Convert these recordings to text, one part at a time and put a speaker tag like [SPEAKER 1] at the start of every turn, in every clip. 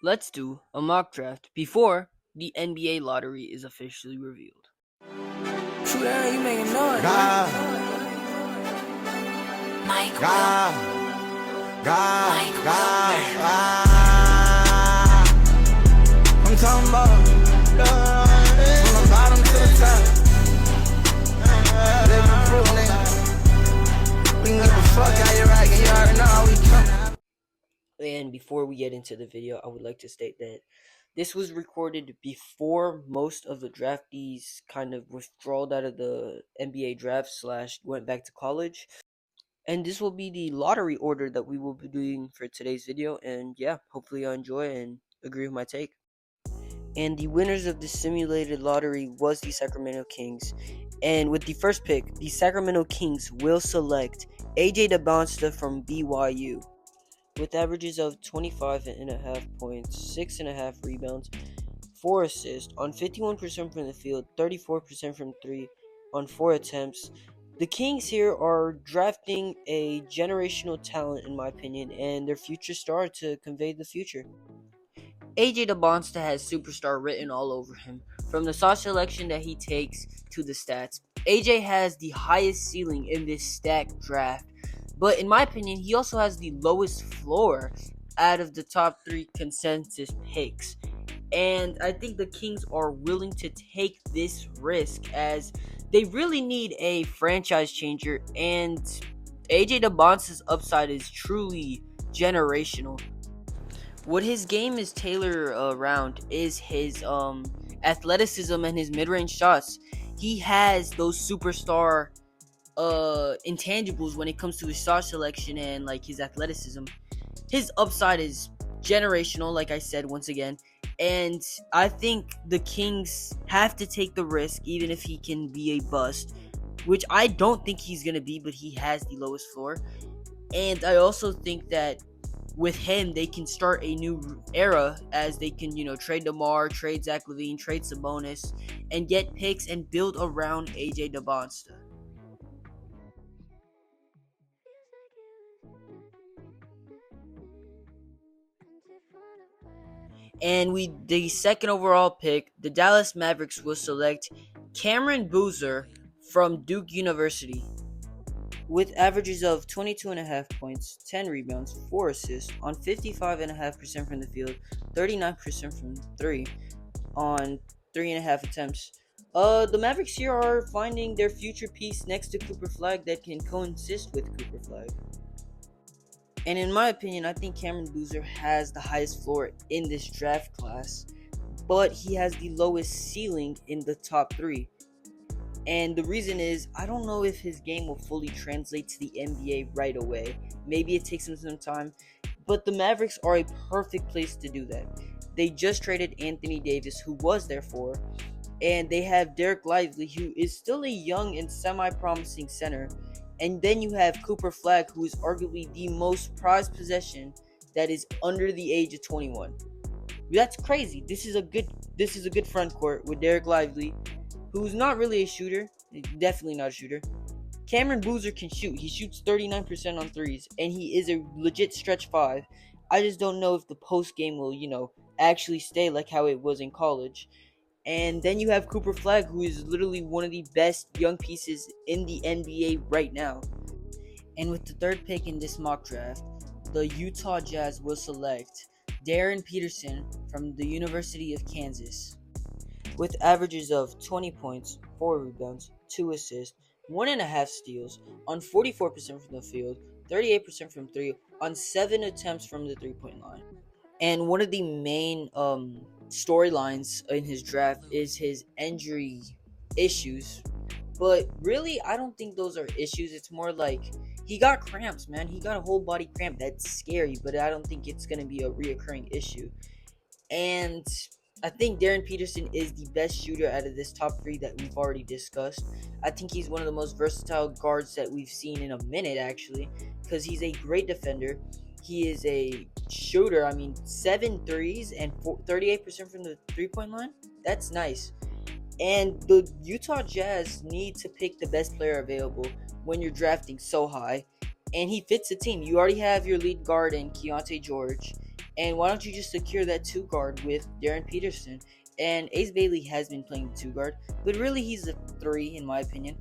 [SPEAKER 1] Let's do a mock draft before the NBA lottery is officially revealed.
[SPEAKER 2] True that, you making noise.
[SPEAKER 3] Mike
[SPEAKER 2] God, God,
[SPEAKER 3] Mike
[SPEAKER 2] God,
[SPEAKER 3] Wilmer.
[SPEAKER 2] I'm talking about from the bottom to the top. Living proof, nigga. We can give a fuck how you rockin', you already know how we come.
[SPEAKER 1] And before we get into the video, I would like to state that this was recorded before most of the draftees kind of withdrawed out of the NBA draft slash went back to college. And this will be the lottery order that we will be doing for today's video. And yeah, hopefully you enjoy and agree with my take. And the winners of the simulated lottery was the Sacramento Kings. And with the first pick, the Sacramento Kings will select AJ DeBonsta from BYU. With averages of 25.5 points, 6.5 rebounds, 4 assists, on 51% from the field, 34% from 3, on 4 attempts. The Kings here are drafting a generational talent, in my opinion, and their future star to convey the future. AJ DeBonsta has superstar written all over him. From the shot selection that he takes to the stats, AJ has the highest ceiling in this stacked draft. But in my opinion, he also has the lowest floor out of the top 3 consensus picks. And I think the Kings are willing to take this risk as they really need a franchise changer, and AJ DeBonsta's upside is truly generational. What his game is tailored around is his athleticism and his mid-range shots. He has those superstar intangibles when it comes to his shot selection and like his athleticism. His upside is generational, like I said once again, and I think the Kings have to take the risk even if he can be a bust, which I don't think he's gonna be, but he has the lowest floor. And I also think that with him, they can start a new era as they can, trade DeMar, trade Zach LaVine, trade Sabonis, and get picks and build around AJ DeBonsta. And the second overall pick, the Dallas Mavericks will select Cameron Boozer from Duke University. With averages of 22.5 points, 10 rebounds, 4 assists, on 55.5% from the field, 39% from 3, on 3.5 attempts. The Mavericks here are finding their future piece next to Cooper Flag that can coexist with Cooper Flag. And in my opinion, I think Cameron Boozer has the highest floor in this draft class, but he has the lowest ceiling in the top 3. And the reason is, I don't know if his game will fully translate to the NBA right away. Maybe it takes him some time, but the Mavericks are a perfect place to do that. They just traded Anthony Davis, who was there for, and they have Derek Lively, who is still a young and semi-promising center. And then you have Cooper Flag, who is arguably the most prized possession that is under the age of 21. That's crazy. This is a good front court with Derek Lively, who's not really a shooter, definitely not a shooter. Cameron Boozer can shoot. He shoots 39% on threes, and he is a legit stretch 5. I just don't know if the post game will, actually stay like how it was in college. And then you have Cooper Flag, who is literally one of the best young pieces in the NBA right now. And with the third pick in this mock draft, the Utah Jazz will select Darren Peterson from the University of Kansas. With averages of 20 points, 4 rebounds, 2 assists, 1.5 steals, on 44% from the field, 38% from 3, on 7 attempts from the 3-point line. And one of the main storylines in his draft is his injury issues. But really, I don't think those are issues. It's more like he got cramps, man. He got a whole body cramp. That's scary, but I don't think it's going to be a reoccurring issue. And I think Darren Peterson is the best shooter out of this top 3 that we've already discussed. I think he's one of the most versatile guards that we've seen in a minute, actually, because he's a great defender. He is a shooter. 7 threes and 38% from the 3-point line. That's nice. And the Utah Jazz need to pick the best player available when you're drafting so high. And he fits the team. You already have your lead guard in Keontae George. And why don't you just secure that 2 guard with Darren Peterson? And Ace Bailey has been playing the 2 guard, but really he's a 3 in my opinion.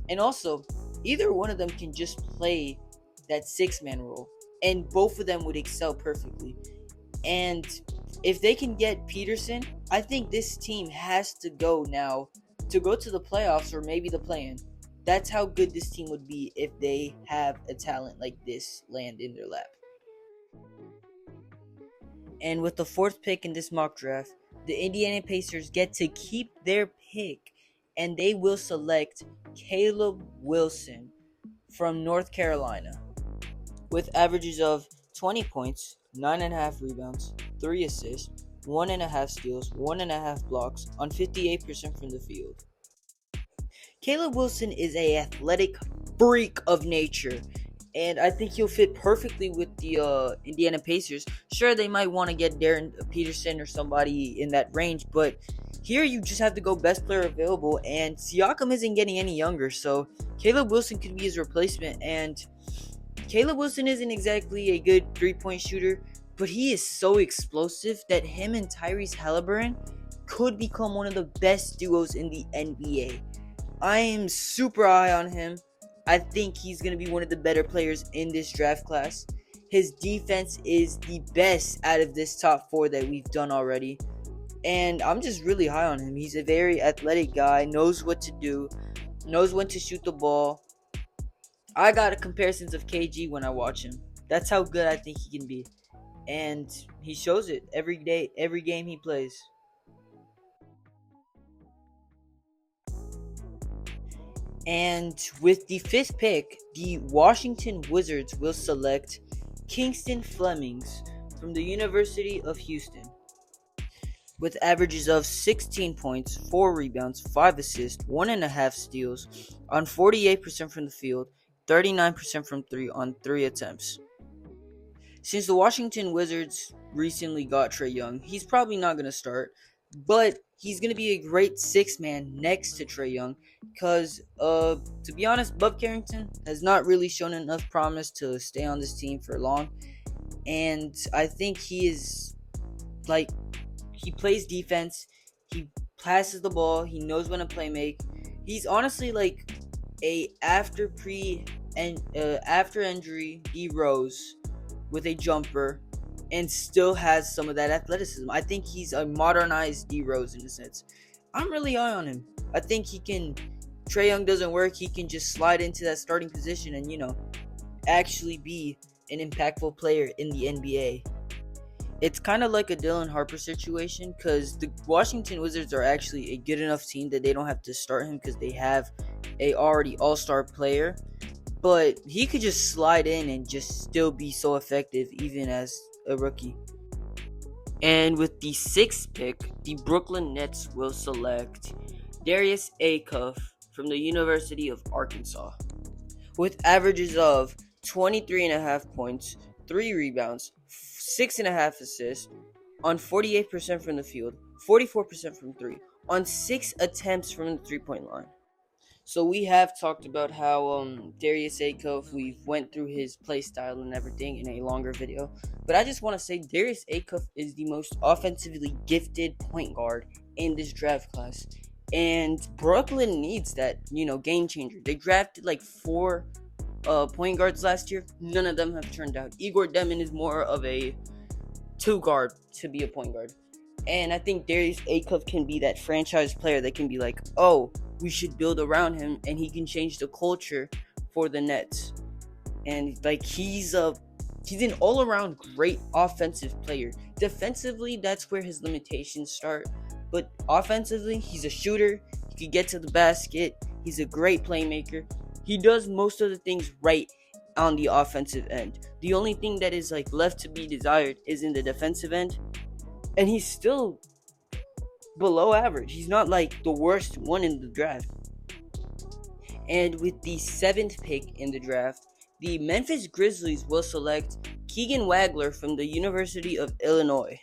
[SPEAKER 1] And also, either one of them can just play that 6-man role, and both of them would excel perfectly. And if they can get Peterson, I think this team has to go now to go to the playoffs or maybe the play-in. That's how good this team would be if they have a talent like this land in their lap. And with the 4th pick in this mock draft, the Indiana Pacers get to keep their pick, and they will select Caleb Wilson from North Carolina. With averages of 20 points, 9.5 rebounds, 3 assists, 1.5 steals, 1.5 blocks on 58% from the field. Caleb Wilson is an athletic freak of nature, and I think he'll fit perfectly with the Indiana Pacers. Sure, they might want to get Darren Peterson or somebody in that range, but here you just have to go best player available, and Siakam isn't getting any younger, so Caleb Wilson could be his replacement. And Caleb Wilson isn't exactly a good 3-point shooter, but he is so explosive that him and Tyrese Halliburton could become one of the best duos in the NBA. I am super high on him. I think he's going to be one of the better players in this draft class. His defense is the best out of this top 4 that we've done already. And I'm just really high on him. He's a very athletic guy, knows what to do, knows when to shoot the ball. I got comparisons of KG when I watch him. That's how good I think he can be. And he shows it every day, every game he plays. And with the 5th pick, the Washington Wizards will select Kingston Flemings from the University of Houston. With averages of 16 points, 4 rebounds, 5 assists, 1.5 steals on 48% from the field, 39% from 3 on 3 attempts. Since the Washington Wizards recently got Trae Young, he's probably not going to start, but he's going to be a great 6-man next to Trae Young because, to be honest, Bub Carrington has not really shown enough promise to stay on this team for long, and I think he is, he plays defense, he passes the ball, he knows when to play make. He's honestly like a after injury D Rose with a jumper and still has some of that athleticism. I think he's a modernized D Rose in a sense. I'm really high on him. I think he can. Trae Young doesn't work, he can just slide into that starting position and, actually be an impactful player in the NBA. It's kind of like a Dylan Harper situation because the Washington Wizards are actually a good enough team that they don't have to start him because they have a already all-star player. But he could just slide in and just still be so effective even as a rookie. And with the 6th pick, the Brooklyn Nets will select Darius Acuff from the University of Arkansas. With averages of 23.5 points, 3 rebounds, 6.5 assists on 48% from the field, 44% from 3, on 6 attempts from the 3-point line. So we have talked about how Darius Acuff, we went through his play style and everything in a longer video. But I just want to say Darius Acuff is the most offensively gifted point guard in this draft class. And Brooklyn needs that, game changer. They drafted like 4 point guards last year. None of them have turned out. Igor Demon is more of a 2 guard to be a point guard. And I think Darius Acuff can be that franchise player that can be like, oh, we should build around him and he can change the culture for the Nets. And he's an all-around great offensive player. Defensively, that's where his limitations start. But offensively, he's a shooter. He can get to the basket. He's a great playmaker. He does most of the things right on the offensive end. The only thing that is left to be desired is in the defensive end. And he's still below average. He's not the worst one in the draft. And with the 7th pick in the draft, the Memphis Grizzlies will select Keegan Wagler from the University of Illinois.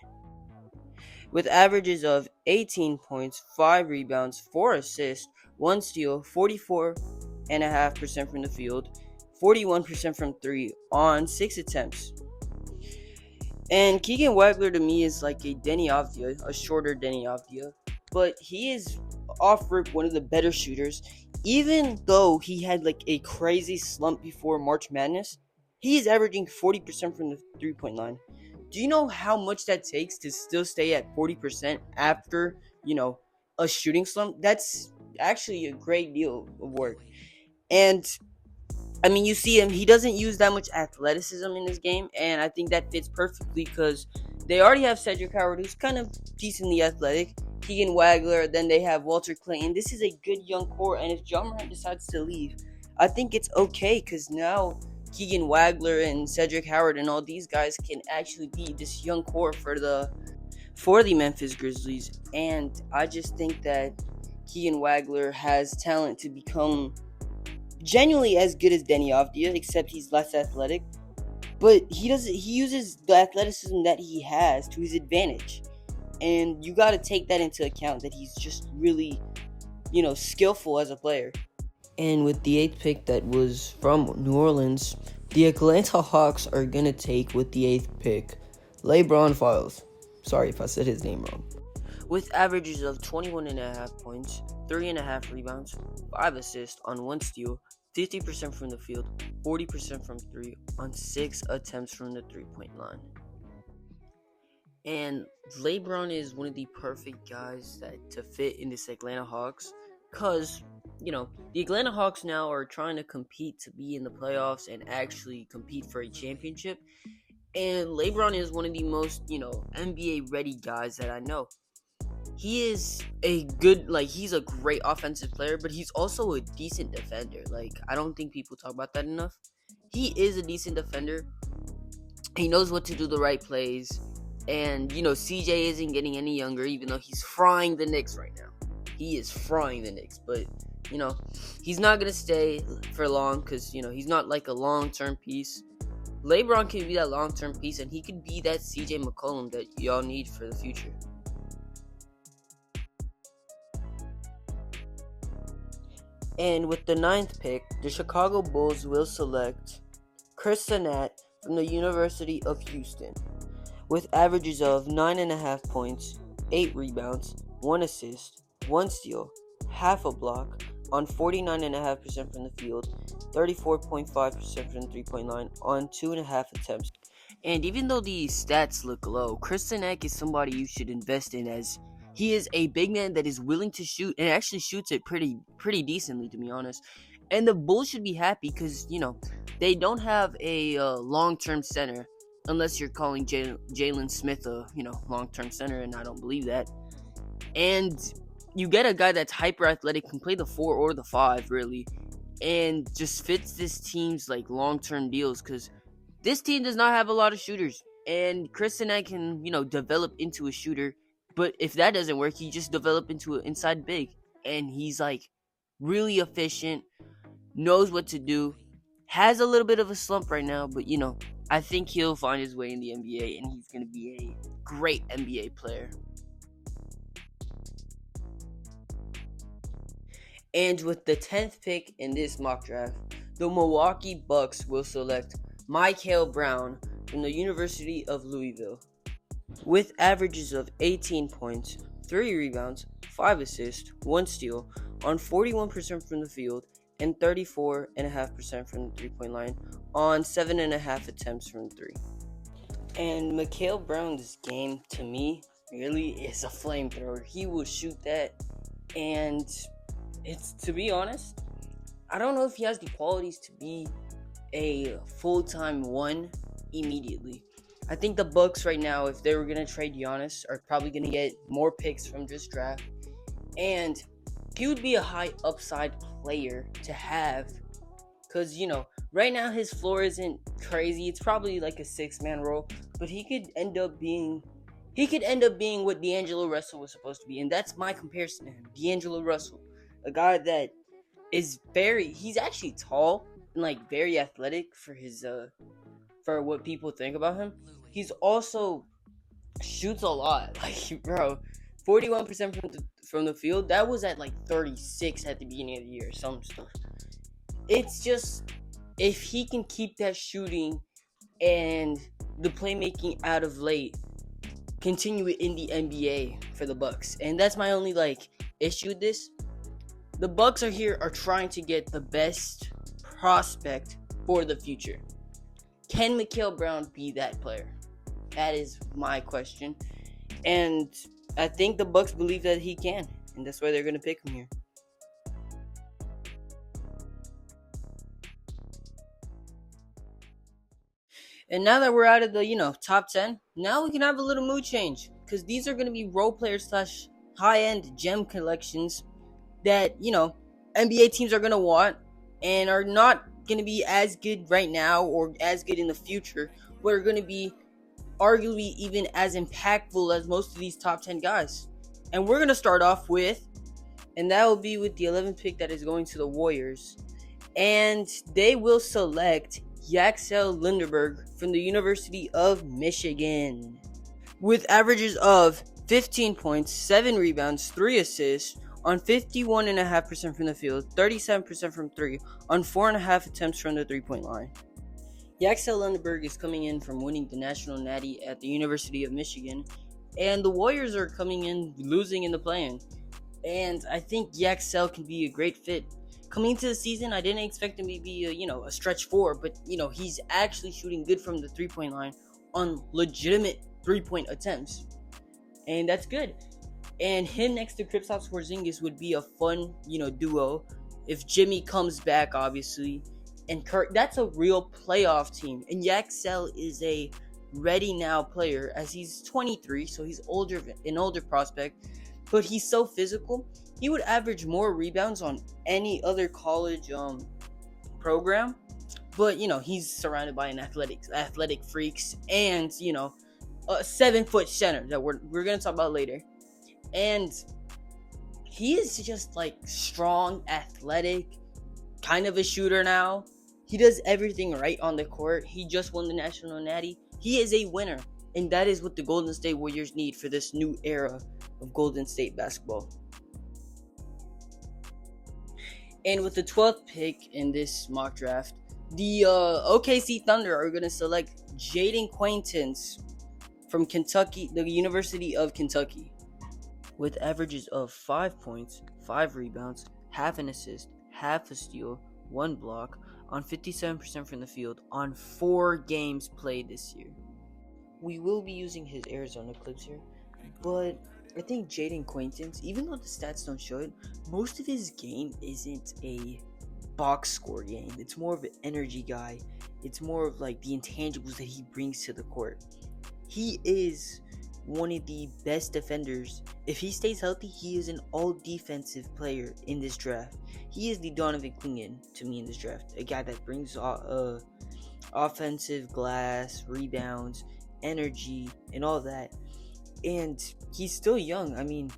[SPEAKER 1] With averages of 18 points, 5 rebounds, 4 assists, 1 steal, 44.5% from the field, 41% from 3 on 6 attempts. And Keegan Wagler to me is like a Denny Avdia, a shorter Denny Avdia. But he is off rip one of the better shooters. Even though he had like a crazy slump before March Madness, he is averaging 40% from the 3-point line. Do you know how much that takes to still stay at 40% after, a shooting slump? That's actually a great deal of work. And I mean, you see him, he doesn't use that much athleticism in this game, and I think that fits perfectly because they already have Cedric Howard, who's kind of decently athletic, Keegan Wagler, then they have Walter Clayton. This is a good young core, and if Ja Morant decides to leave, I think it's okay because now Keegan Wagler and Cedric Howard and all these guys can actually be this young core for the Memphis Grizzlies, and I just think that Keegan Wagler has talent to become genuinely as good as Denny Avdia, except he's less athletic. But he uses the athleticism that he has to his advantage. And you got to take that into account that he's just really, skillful as a player. And with the 8th pick that was from New Orleans, the Atlanta Hawks are going to take with the 8th pick LeBron Files. Sorry if I said his name wrong. With averages of 21.5 points, 3.5 rebounds, 5 assists on 1 steal, 50% from the field, 40% from 3 on 6 attempts from the 3-point line. And LeBron is one of the perfect guys to fit in this Atlanta Hawks because, the Atlanta Hawks now are trying to compete to be in the playoffs and actually compete for a championship. And LeBron is one of the most, NBA ready guys that I know. He is he's a great offensive player, but he's also a decent defender. I don't think people talk about that enough. He is a decent defender. He knows what to do the right plays. And, CJ isn't getting any younger, even though he's frying the Knicks right now. He is frying the Knicks, but, he's not going to stay for long because, he's not like a long-term piece. LeBron can be that long-term piece, and he could be that CJ McCollum that y'all need for the future. And with the 9th pick, the Chicago Bulls will select Chris Sennett from the University of Houston. With averages of 9.5 points, 8 rebounds, 1 assist, 1 steal, half a block, on 49.5% from the field, 34.5% from the 3-point line, on 2.5 attempts. And even though these stats look low, Chris Sennett is somebody you should invest in as he is a big man that is willing to shoot and actually shoots it pretty decently, to be honest. And the Bulls should be happy because, they don't have a long-term center unless you're calling Jalen Smith a, long-term center, and I don't believe that. And you get a guy that's hyper-athletic, can play the 4 or the 5, really, and just fits this team's, long-term deals because this team does not have a lot of shooters. And Chris Sennett can, develop into a shooter. But if that doesn't work, he just develop into an inside big. And he's, really efficient, knows what to do, has a little bit of a slump right now, but, I think he'll find his way in the NBA, and he's going to be a great NBA player. And with the 10th pick in this mock draft, the Milwaukee Bucks will select Mikael Brown from the University of Louisville. With averages of 18 points, 3 rebounds, 5 assists, 1 steal, on 41% from the field, and 34.5% from the 3-point line, on 7.5 attempts from 3. And Mikael Brown's game, to me, really is a flamethrower. He will shoot that, and it's, to be honest, I don't know if he has the qualities to be a full-time 1 immediately. I think the Bucks right now, if they were going to trade Giannis, are probably going to get more picks from this draft. And he would be a high upside player to have. Because, right now his floor isn't crazy. It's probably like a 6-man role. But he could end up being what D'Angelo Russell was supposed to be. And that's my comparison to him. D'Angelo Russell. A guy that is he's actually tall and very athletic for his for what people think about him. He's also shoots a lot. 41% from the field. That was at 36 at the beginning of the year. Some stuff. It's just if he can keep that shooting and the playmaking out of late continue it in the NBA for the Bucks. And that's my only issue with this. The Bucks are trying to get the best prospect for the future. Can Mikael Brown be that player? That is my question. And I think the Bucks believe that he can, and that's why they're going to pick him here. And now that we're out of the, top 10, now we can have a little mood change. Because these are going to be role players / high-end gem collections that, NBA teams are going to want and are not going to be as good right now or as good in the future, but are going to be arguably even as impactful as most of these top 10 guys. And we're going to start off with, and that will be with the 11th pick that is going to the Warriors. And they will select Yaxel Lindenberg from the University of Michigan. With averages of 15 points, 7 rebounds, 3 assists, on 51.5% from the field, 37% from 3, on 4.5 attempts from the 3-point line. Yaxel Lindenberg is coming in from winning the National Natty at the University of Michigan, and the Warriors are coming in losing in the play-in. And I think Yaxel can be a great fit. Coming into the season, I didn't expect him to be a stretch 4, but he's actually shooting good from the 3-point line on legitimate 3-point attempts, and that's good. And him next to Kristaps Porzingis would be a fun, duo if Jimmy comes back, obviously. And Kirk, that's a real playoff team. And Yaxel is a ready now player as he's 23, so he's an older prospect, but he's so physical. He would average more rebounds on any other college program, but he's surrounded by an athletic freaks and a 7-foot center that we're gonna talk about later. And he is just strong, athletic, kind of a shooter now. He does everything right on the court. He just won the National Natty. He is a winner, and that is what the Golden State Warriors need for this new era of Golden State basketball. And with the 12th pick in this mock draft, the OKC Thunder are going to select Jaden Quaintance from Kentucky, the University of Kentucky. With averages of 5 points, 5 rebounds, half an assist, half a steal, 1 block, on 57% from the field, on 4 games played this year. We will be using his Arizona clips here, but I think Jaden Quaintance, even though the stats don't show it, most of his game isn't a box score game. It's more of an energy guy. It's more of the intangibles that he brings to the court. He is one of the best defenders. If he stays healthy, he is an all-defensive player in this draft. He is the Donovan Clingan to me in this draft. A guy that brings offensive glass, rebounds, energy, and all that. And he's still young. I mean,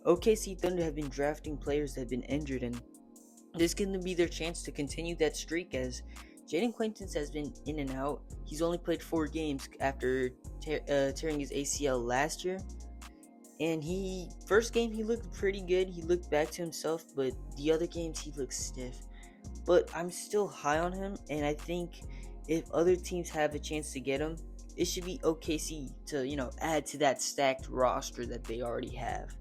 [SPEAKER 1] OKC Thunder have been drafting players that have been injured, and this is going to be their chance to continue that streak, as Jaden Quaintance has been in and out. He's only played 4 games after tearing his ACL last year. And first game he looked pretty good. He looked back to himself, but the other games he looked stiff. But I'm still high on him, and I think if other teams have a chance to get him, it should be OKC to, add to that stacked roster that they already have.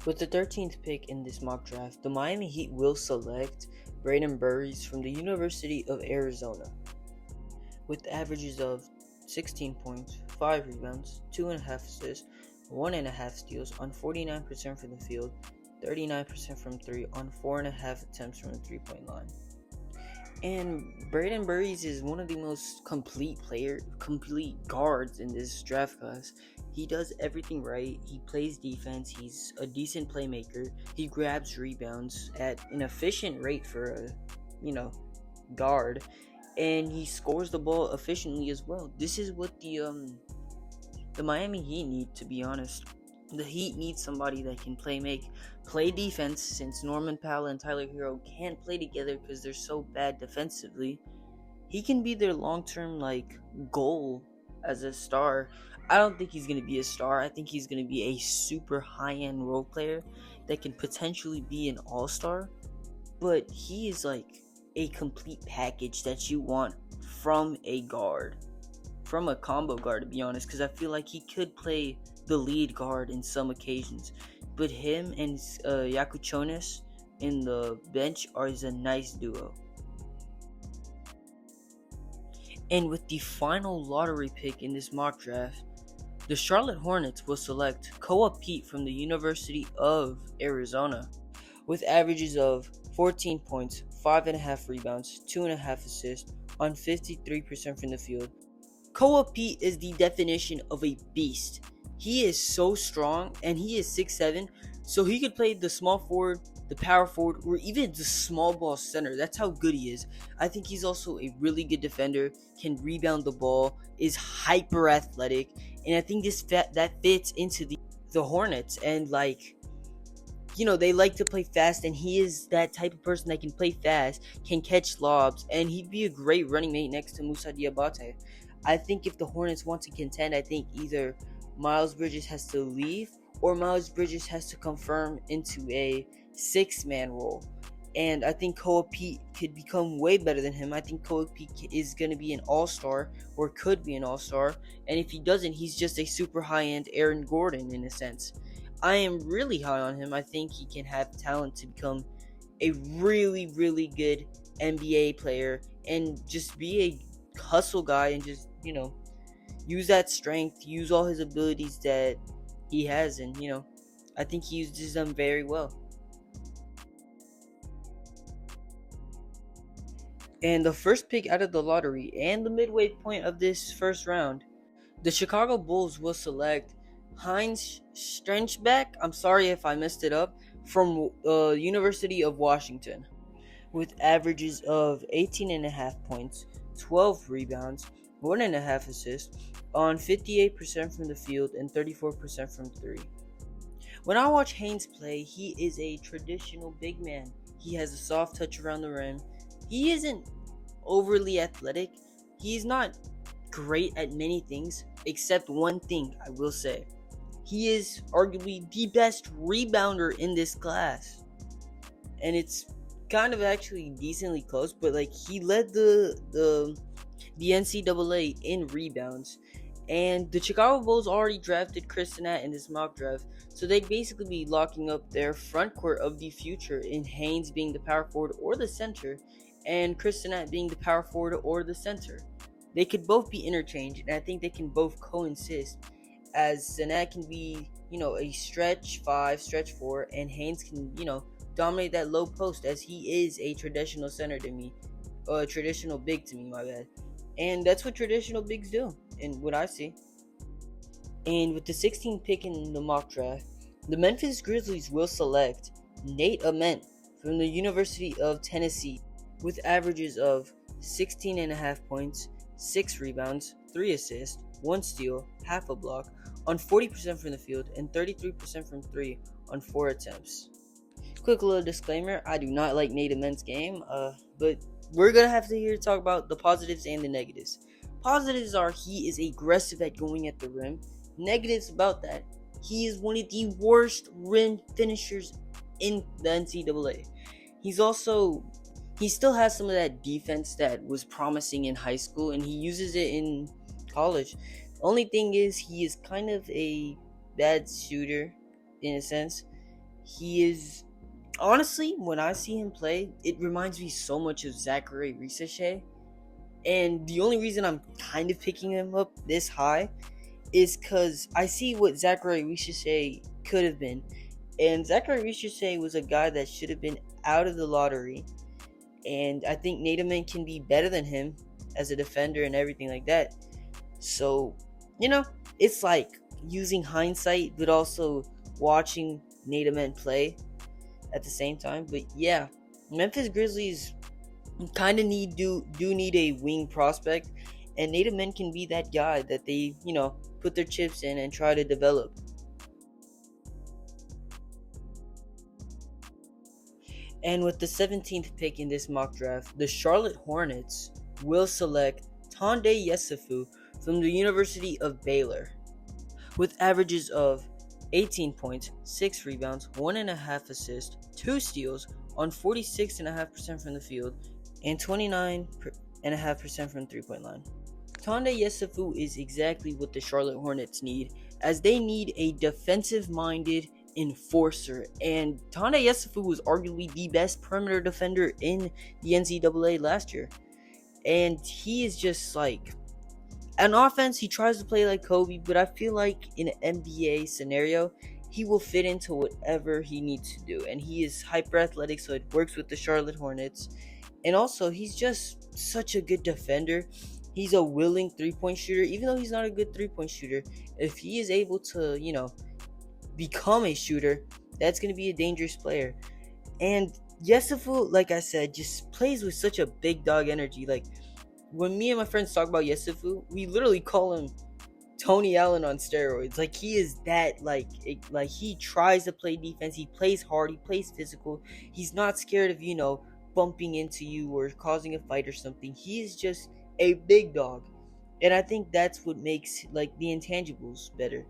[SPEAKER 1] With the 13th pick in this mock draft, the Miami Heat will select Braden Burries from the University of Arizona. With averages of 16 points, 5 rebounds, 2.5 assists, 1.5 steals on 49% from the field, 39% from 3 on 4.5 attempts from the 3-point line. And Braden Burries is one of the most complete guards in this draft class. He does everything right. He plays defense. He's a decent playmaker. He grabs rebounds at an efficient rate for a, guard. And he scores the ball efficiently as well. This is what the Miami Heat need, to be honest. The Heat need somebody that can play defense, since Norman Powell and Tyler Hero can't play together because they're so bad defensively. He can be their long-term goal as a star. I don't think he's going to be a star. I think he's going to be a super high-end role player that can potentially be an all-star. But he is a complete package that you want from a guard, from a combo guard, to be honest, because I feel like he could play the lead guard in some occasions. But him and Yakuchonis in the bench is a nice duo. And with the final lottery pick in this mock draft, the Charlotte Hornets will select Koa Pete from the University of Arizona with averages of 14 points, 5.5 rebounds, 2.5 assists on 53% from the field. Koa Pete is the definition of a beast. He is so strong, and he is 6'7", so he could play the small forward, the power forward, or even the small ball center. That's how good he is. I think he's also a really good defender, can rebound the ball, is hyper athletic, and I think that fits into the Hornets. And they like to play fast, and he is that type of person that can play fast, can catch lobs, and he'd be a great running mate next to Moussa Diabate. I think if the Hornets want to contend, I think either Miles Bridges has to leave or Miles Bridges has to confirm into a 6-man role. And I think Koa Pete could become way better than him. I think Koa Pete is going to be an all-star, or could be an all-star. And if he doesn't, he's just a super high-end Aaron Gordon in a sense. I am really high on him. I think he can have talent to become a really, really good NBA player and just be a hustle guy and just, use that strength, use all his abilities that he has. And, I think he uses them very well. And the first pick out of the lottery and the midway point of this first round, the Chicago Bulls will select Heinz Strenchbeck, I'm sorry if I messed it up, from University of Washington, with averages of 18.5 points, 12 rebounds, 1.5 assists, on 58% from the field and 34% from 3. When I watch Haynes play, he is a traditional big man. He has a soft touch around the rim. He isn't overly athletic. He's not great at many things, except one thing I will say. He is arguably the best rebounder in this class. And it's kind of actually decently close, but he led the NCAA in rebounds. And the Chicago Bulls already drafted Chris Nat in this mock draft, so they'd basically be locking up their front court of the future in Haynes being the power forward or the center, and Chris Nat being the power forward or the center. They could both be interchanged, and I think they can both coexist, as Sanat can be, a stretch 5, stretch 4, and Haynes can, dominate that low post, as he is a traditional center to me, traditional big to me, my bad. And that's what traditional bigs do, and what I see. And with the 16th pick in the mock draft, the Memphis Grizzlies will select Nate Ament from the University of Tennessee, with averages of 16.5 points, 6 rebounds, 3 assists, 1 steal, half a block, on 40% from the field and 33% from 3 on 4 attempts. Quick little disclaimer, I do not like Nate Ament's game, but we're going to have to talk about the positives and the negatives. Positives are he is aggressive at going at the rim. Negatives about that, he is one of the worst rim finishers in the NCAA. He still has some of that defense that was promising in high school, and he uses it in college. The only thing is he is kind of a bad shooter in a sense. He is, honestly, when I see him play, it reminds me so much of Zachary Risacher. And the only reason I'm kind of picking him up this high is because I see what Zachary Risacher could have been. And Zachary Risacher was a guy that should have been out of the lottery. And I think Nate Ament can be better than him as a defender and everything like that. So, it's like using hindsight, but also watching Nate Ament play at the same time. But yeah, Memphis Grizzlies kind of need a wing prospect, and Nate Ament can be that guy that they, put their chips in and try to develop. And with the 17th pick in this mock draft, the Charlotte Hornets will select Tonde Yesufu from the University of Baylor, with averages of 18 points, 6 rebounds, 1.5 assists, 2 steals on 46.5% from the field and 29% 13.5% from 3-point line. Tonde Yesufu is exactly what the Charlotte Hornets need, as they need a defensive-minded enforcer. And Tonde Yesufu was arguably the best perimeter defender in the NCAA last year. And he is just like, on offense, he tries to play like Kobe, but I feel like in an NBA scenario, he will fit into whatever he needs to do. And he is hyper athletic, so it works with the Charlotte Hornets. And also, he's just such a good defender. He's a willing three-point shooter, even though he's not a good three-point shooter. If he is able to, become a shooter, that's going to be a dangerous player. And Yesufu, like I said, just plays with such a big dog energy. Like, when me and my friends talk about Yesufu, we literally call him Tony Allen on steroids. Like, he is that, like he tries to play defense. He plays hard. He plays physical. He's not scared of, bumping into you or causing a fight or something. He is just a big dog. And I think that's what makes, like, the intangibles better,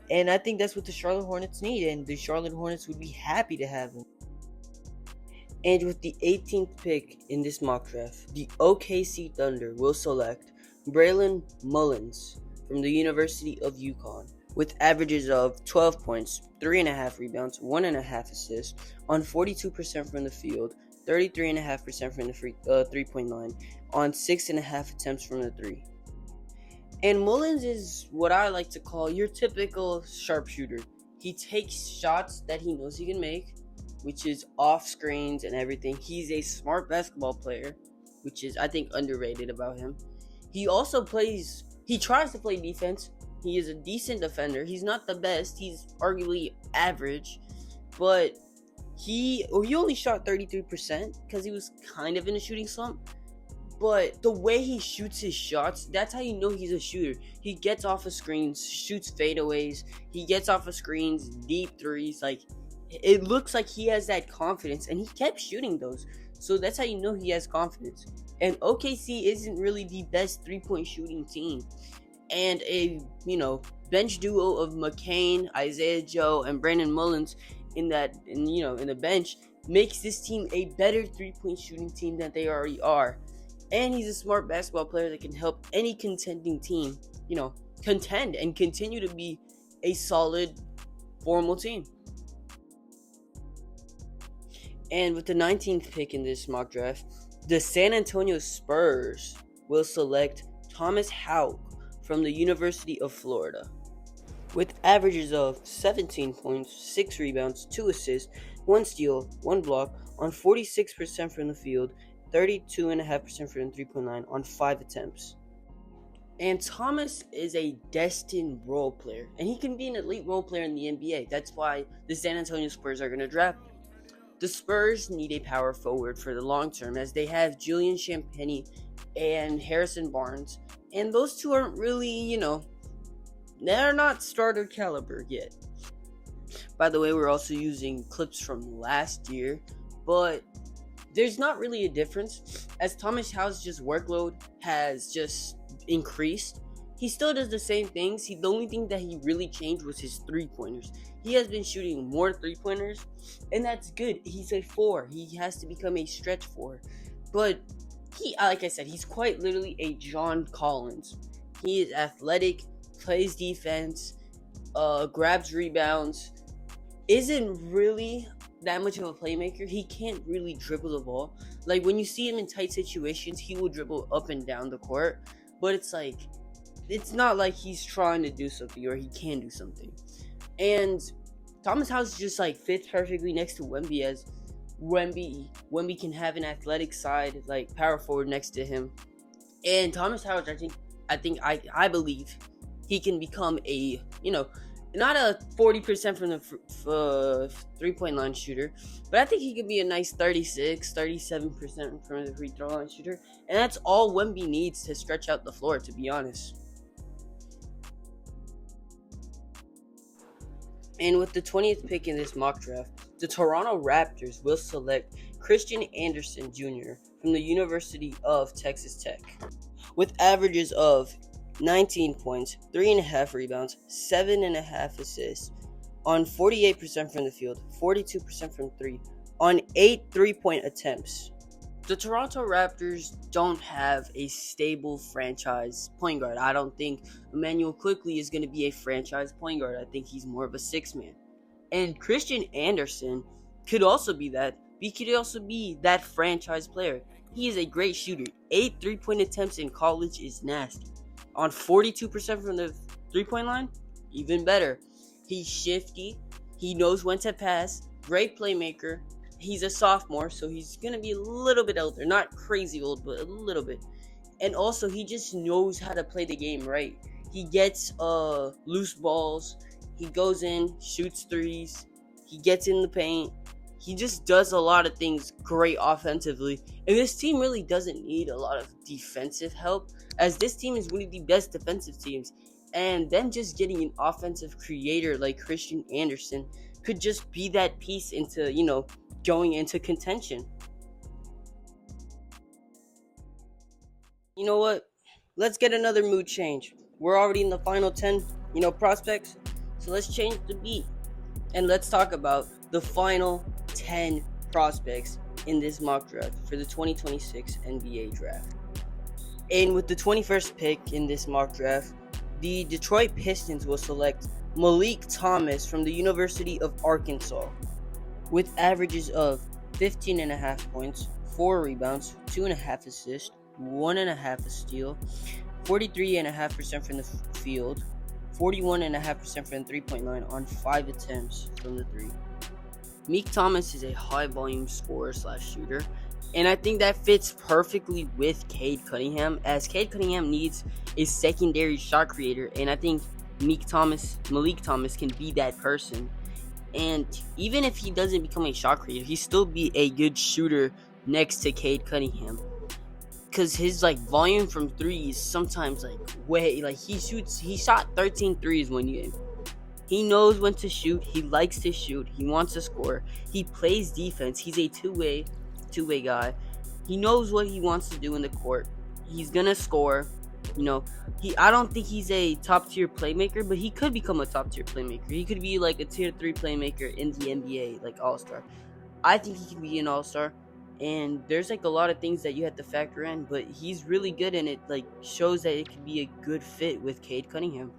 [SPEAKER 1] And I think that's what the Charlotte Hornets need. And the Charlotte Hornets would be happy to have him. And with the 18th pick in this mock draft, the OKC Thunder will select Braylon Mullins from the University of UConn, with averages of 12 points, 3.5 rebounds, 1.5 assists, on 42% from the field, 33.5% from the three-point line, on 6.5 attempts from the three. And Mullins is what I like to call your typical sharpshooter. He takes shots that he knows he can make, which is off screens and everything. He's a smart basketball player, which is, I think, underrated about him. He tries to play defense. He is a decent defender. He's not the best. He's arguably average, but he only shot 33% because he was kind of in a shooting slump. But the way he shoots his shots, that's how you know he's a shooter. He gets off of screens, shoots fadeaways. He gets off of screens, deep threes. Like, it looks like he has that confidence, and he kept shooting those. So that's how you know he has confidence. And OKC isn't really the best three-point shooting team. And a, bench duo of McCain, Isaiah Joe, and Brandon Mullins in the bench makes this team a better three-point shooting team than they already are. And he's a smart basketball player that can help any contending team, contend and continue to be a solid, formal team. And with the 19th pick in this mock draft, the San Antonio Spurs will select Thomas Hauck from the University of Florida, with averages of 17 points, 6 rebounds, 2 assists, 1 steal, 1 block, on 46% from the field, 32.5% from the three-point line, on 5 attempts. And Thomas is a destined role player, and he can be an elite role player in the NBA. That's why the San Antonio Spurs are going to draft him. The Spurs need a power forward for the long term, as they have Julian Champagnie and Harrison Barnes, and those two aren't really, they're not starter caliber yet. By the way, we're also using clips from last year, but there's not really a difference, as Thomas Hauck's workload has just increased. He still does the same things. The only thing that he really changed was his three-pointers. He has been shooting more three-pointers, and that's good. He's a 4. He has to become a stretch 4. But like I said, he's quite literally a John Collins. He is athletic, plays defense, grabs rebounds, isn't really that much of a playmaker. He can't really dribble the ball. Like, when you see him in tight situations, he will dribble up and down the court, but it's not like he's trying to do something or he can do something. And Thomas Hauck just fits perfectly next to Wemby, as Wemby can have an athletic side, like power forward next to him. And Thomas Hauck, I believe he can become a, not a 40% from the three-point line shooter, but I think he could be a nice 37% from the free throw line shooter. And that's all Wemby needs to stretch out the floor, to be honest. And with the 20th pick in this mock draft, the Toronto Raptors will select Christian Anderson Jr. from the University of Texas Tech, with averages of 19 points, 3.5 rebounds, 7.5 assists, on 48% from the field, 42% from 3, on 8 3-point attempts. The Toronto Raptors don't have a stable franchise point guard. I don't think Emmanuel Quickley is going to be a franchise point guard. I think he's more of a six-man. And Christian Anderson could also be that. He could also be that franchise player. He is a great shooter. 8 3-point attempts in college is nasty. On 42% from the three-point line, even better. He's shifty. He knows when to pass. Great playmaker. He's a sophomore, so he's going to be a little bit older. Not crazy old, but a little bit. And also, he just knows how to play the game right. He gets loose balls. He goes in, shoots threes. He gets in the paint. He just does a lot of things great offensively. And this team really doesn't need a lot of defensive help, as this team is one of the best defensive teams. And then just getting an offensive creator like Christian Anderson could just be that piece into, going into contention. You know what? Let's get another mood change. We're already in the final 10, prospects. So let's change the beat. And let's talk about the final 10 prospects in this mock draft for the 2026 NBA draft. And with the 21st pick in this mock draft, the Detroit Pistons will select Malik Thomas from the University of Arkansas with averages of 15.5 points, 4 rebounds, 2.5 assists, 1.5 steal, 43.5% from the field, 41.5% from the three-point line on 5 attempts from the three. Meek Thomas is a high-volume scorer/shooter, and I think that fits perfectly with Cade Cunningham, as Cade Cunningham needs a secondary shot creator, and I think Malik Thomas can be that person. And even if he doesn't become a shot creator, he still be a good shooter next to Cade Cunningham, because his volume from threes sometimes he shot 13 threes one game. He knows when to shoot. He likes to shoot. He wants to score. He plays defense. He's a two-way guy. He knows what he wants to do in the court. He's gonna score. I don't think he's a top-tier playmaker, but he could become a top-tier playmaker. He could be a tier 3 playmaker in the NBA, all-star. I think he can be an all-star, and there's a lot of things that you have to factor in, but he's really good, and it shows that it could be a good fit with Cade Cunningham.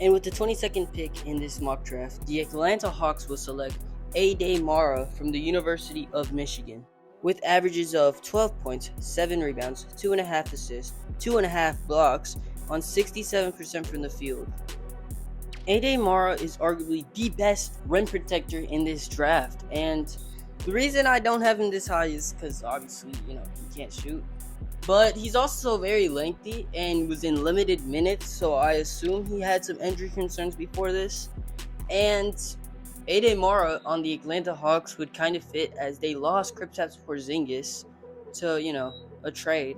[SPEAKER 1] And with the 22nd pick in this mock draft, the Atlanta Hawks will select Ade Mara from the University of Michigan with averages of 12 points, 7 rebounds, 2.5 assists, 2.5 blocks on 67% from the field. Ade Mara is arguably the best rim protector in this draft, and the reason I don't have him this high is because obviously, he can't shoot. But he's also very lengthy and was in limited minutes, so I assume he had some injury concerns before this. And Ade Mara on the Atlanta Hawks would kind of fit, as they lost Kristaps Porzingis to, a trade.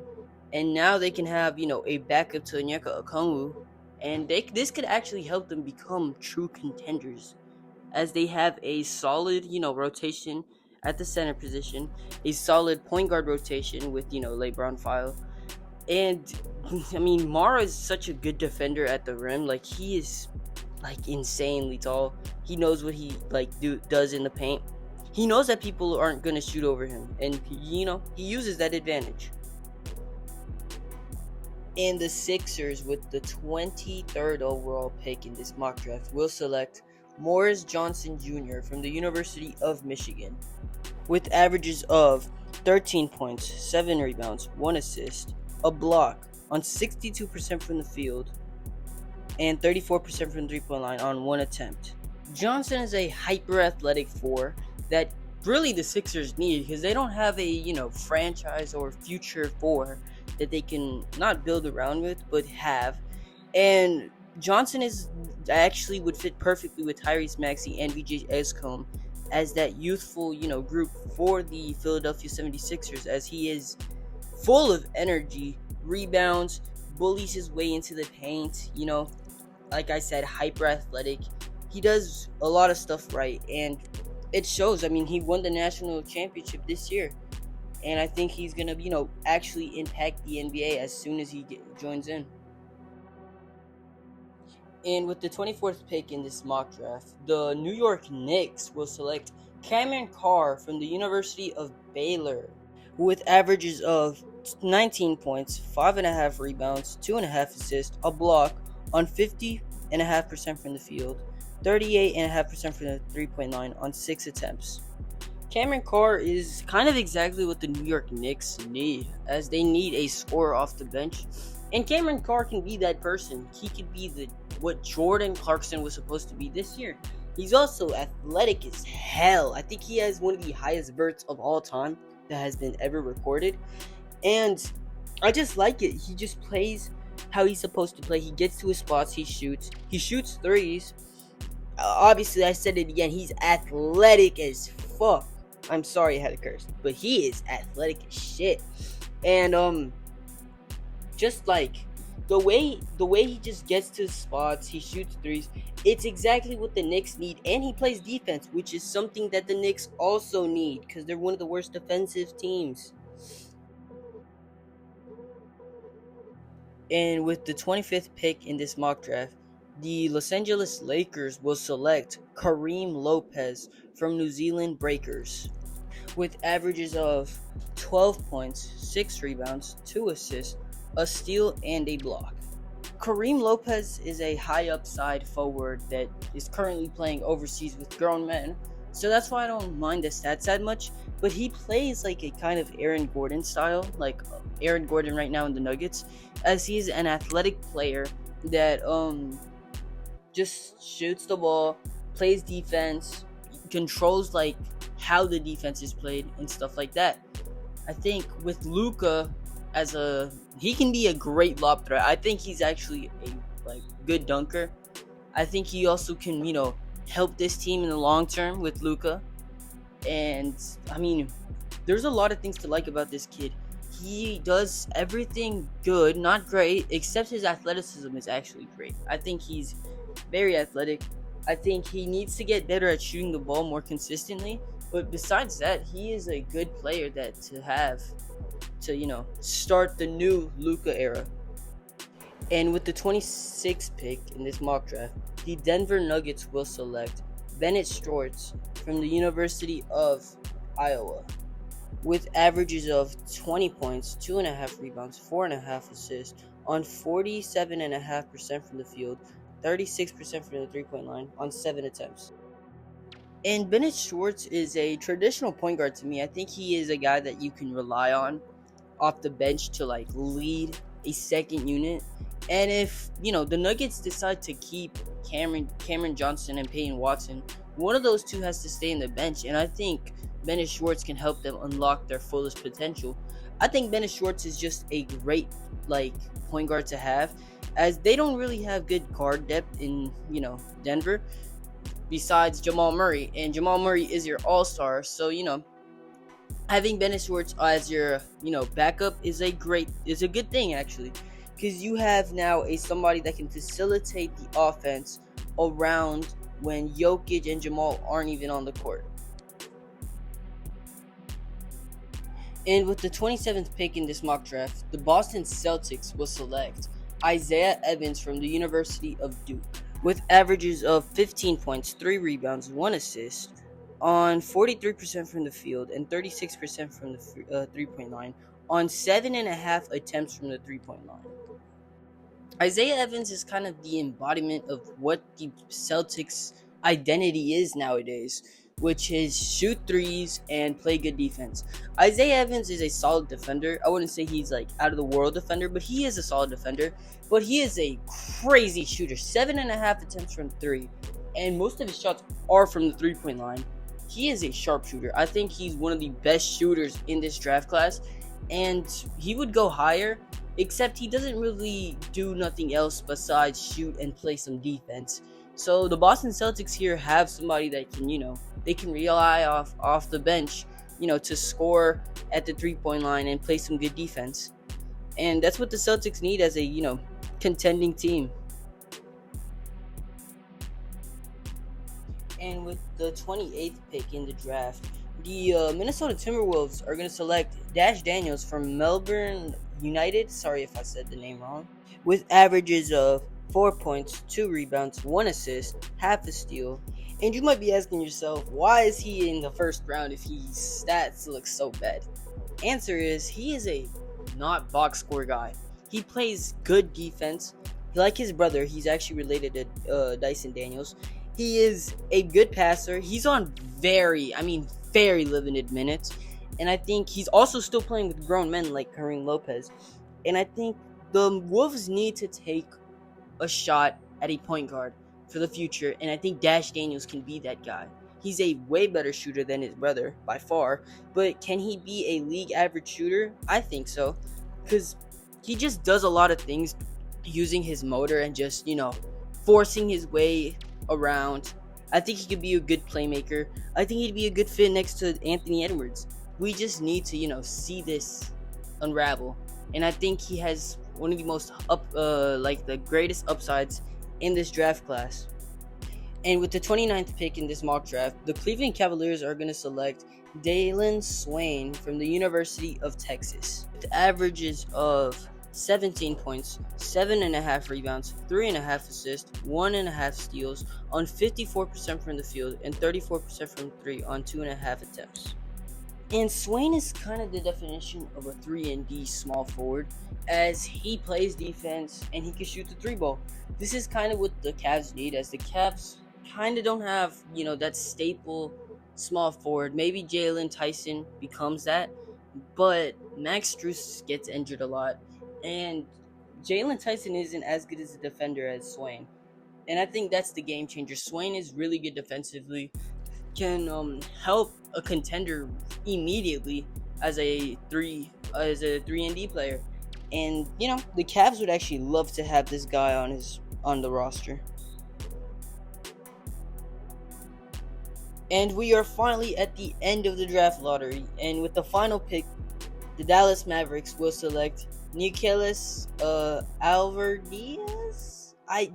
[SPEAKER 1] And now they can have, a backup to Onyeka Okongwu. And this could actually help them become true contenders, as they have a solid, rotation at the center position, a solid point guard rotation with, LeBron File. And, Mara is such a good defender at the rim. He is, insanely tall. He knows what he, does in the paint. He knows that people aren't going to shoot over him. And, he uses that advantage. And the Sixers, with the 23rd overall pick in this mock draft, will select Morris Johnson Jr. from the University of Michigan with averages of 13 points, 7 rebounds, 1 assist, a block on 62% from the field, and 34% from the three-point line on 1 attempt. Johnson is a hyper-athletic 4 that really the Sixers need, because they don't have a, franchise or future 4 that they can not build around with, but have. And Johnson actually would fit perfectly with Tyrese Maxey and VJ Escombe as that youthful, group for the Philadelphia 76ers, as he is full of energy, rebounds, bullies his way into the paint, like I said, hyper athletic. He does a lot of stuff right, and it shows. I mean, he won the national championship this year, and I think he's gonna, actually impact the NBA as soon as he joins in. And with the 24th pick in this mock draft, the New York Knicks will select Cameron Carr from the University of Baylor, with averages of 19 points, 5.5 rebounds, 2.5 assists, a block on 50.5% from the field, 38.5% from the 3-point line on 6 attempts. Cameron Carr is kind of exactly what the New York Knicks need, as they need a scorer off the bench. And Cameron Carr can be that person. He could be what Jordan Clarkson was supposed to be this year. He's also athletic as hell. I think he has one of the highest verts of all time that has been ever recorded. And I just like it. He just plays how he's supposed to play. He gets to his spots, he shoots threes. Obviously, I said it again, he's athletic as fuck. I'm sorry I had to curse, but he is athletic as shit. And just like the way he just gets to spots, he shoots threes. It's exactly what the Knicks need, and he plays defense, which is something that the Knicks also need because they're one of the worst defensive teams. And with the 25th pick in this mock draft, the Los Angeles Lakers will select Kareem Lopez from New Zealand Breakers, with averages of 12 points, 6 rebounds, 2 assists, a steal, and a block. Kareem Lopez is a high upside forward that is currently playing overseas with grown men, so that's why I don't mind the stats that much, but he plays like a kind of Aaron Gordon style, like Aaron Gordon right now in the Nuggets, as he's an athletic player that just shoots the ball, plays defense, controls like how the defense is played and stuff like that. I think with Luka he can be a great lob threat. I think he's actually a good dunker. I think he also can, help this team in the long term with Luka. And I mean, there's a lot of things to like about this kid. He does everything good, not great, except his athleticism is actually great. I think he's very athletic. I think he needs to get better at shooting the ball more consistently. But besides that, he is a good player to have to, start the new Luka era. And with the 26th pick in this mock draft, the Denver Nuggets will select Bennett Schwartz from the University of Iowa, with averages of 20 points, 2.5 rebounds, 4.5 assists on 47.5% from the field, 36% from the 3-point line on 7 attempts. And Bennett Schwartz is a traditional point guard to me. I think he is a guy that you can rely on off the bench to lead a second unit. And if the Nuggets decide to keep Cameron Johnson and Peyton Watson, one of those two has to stay in the bench, and I think Bennett Schwartz can help them unlock their fullest potential. I think Bennett Schwartz is just a great point guard to have, as they don't really have good guard depth in Denver besides Jamal Murray, and Jamal Murray is your all-star, so having Bennett Schwartz as your backup is a good thing actually, because you have now somebody that can facilitate the offense around when Jokic and Jamal aren't even on the court. And with the 27th pick in this mock draft, the Boston Celtics will select Isaiah Evans from the University of Duke, with averages of 15 points, 3 rebounds, 1 assist on 43% from the field and 36% from the 3-point line on 7.5 attempts from the 3-point line. Isaiah Evans is kind of the embodiment of what the Celtics' identity is nowadays, which is shoot threes and play good defense. Isaiah Evans is a solid defender. I wouldn't say he's out of the world defender, but he is a solid defender. But he is a crazy shooter. 7.5 attempts from 3, and most of his shots are from the 3-point line. He is a sharpshooter. I think he's one of the best shooters in this draft class, and he would go higher, except he doesn't really do nothing else besides shoot and play some defense. So the Boston Celtics here have somebody that can, they can rely off the bench, to score at the 3-point line and play some good defense. And that's what the Celtics need as a, contending team. And with the 28th pick in the draft, the Minnesota Timberwolves are going to select Dash Daniels from Melbourne United. Sorry if I said the name wrong. With averages of 4 points, 2 rebounds, 1 assist, half a steal. And you might be asking yourself, why is he in the first round if his stats look so bad? Answer is, he is a not box score guy. He plays good defense. Like his brother, he's actually related to Dyson Daniels. He is a good passer. He's on very limited minutes. And I think he's also still playing with grown men like Kareem Lopez. And I think the Wolves need to take a shot at a point guard for the future. And I think Dash Daniels can be that guy. He's a way better shooter than his brother, by far. But can he be a league average shooter? I think so. Because he just does a lot of things using his motor and just, forcing his way around. I think he could be a good playmaker. I think he'd be a good fit next to Anthony Edwards. We just need to, see this unravel. And I think he has one of the most the greatest upsides in this draft class. And with the 29th pick in this mock draft, the Cleveland Cavaliers are going to select Dalen Swain from the University of Texas. With averages of 17 points, 7.5 rebounds, 3.5 assists, 1.5 steals on 54% from the field and 34% from 3 on 2.5 attempts. And Swain is kind of the definition of a 3-and-D small forward, as he plays defense and he can shoot the 3 ball. This is kind of what the Cavs need, as the Cavs kind of don't have, that staple small forward. Maybe Jalen Tyson becomes that, but Max Strus gets injured a lot, and Jalen Tyson isn't as good as a defender as Swain. And I think that's the game changer. Swain is really good defensively, can help a contender immediately as a 3-and-D player. And the Cavs would actually love to have this guy on the roster. And we are finally at the end of the draft lottery, and with the final pick, the Dallas Mavericks will select Nicolas Alvarez.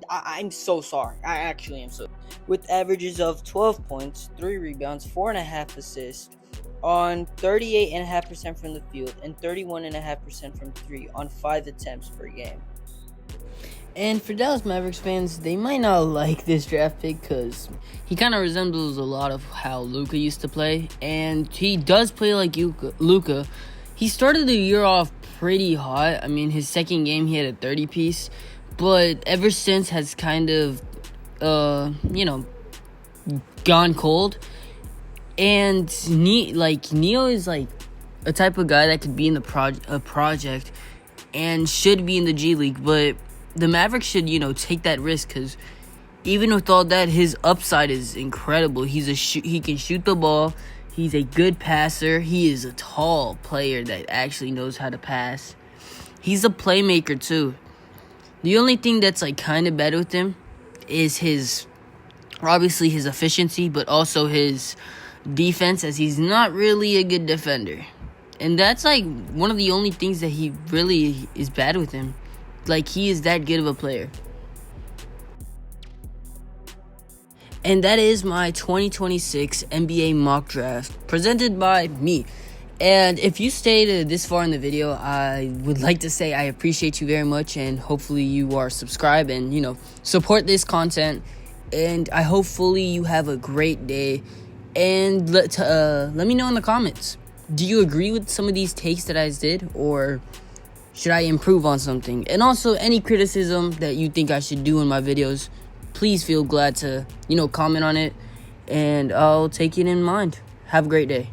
[SPEAKER 1] I'm so sorry. I actually am so. With averages of 12 points, 3 rebounds, 4.5 assists on 38.5% from the field and 31.5% from 3 on 5 attempts per game. And for Dallas Mavericks fans, they might not like this draft pick because he kind of resembles a lot of how Luka used to play. And he does play like Luka. He started the year off pretty hot. I mean, his second game, he had a 30-piece. But ever since has kind of, gone cold. And Neo is like a type of guy that could be in a project and should be in the G League. But the Mavericks should, take that risk, because even with all that, his upside is incredible. He can shoot the ball. He's a good passer. He is a tall player that actually knows how to pass. He's a playmaker too. The only thing that's kind of bad with him is obviously his efficiency, but also his defense, as he's not really a good defender. And that's one of the only things that he really is bad with him. He is that good of a player. And that is my 2026 NBA mock draft presented by me. And if you stayed this far in the video, I would like to say I appreciate you very much, and hopefully you are subscribed and, support this content. And I hopefully you have a great day. And let me know in the comments. Do you agree with some of these takes that I did, or should I improve on something? And also, any criticism that you think I should do in my videos, please feel glad to, comment on it, and I'll take it in mind. Have a great day.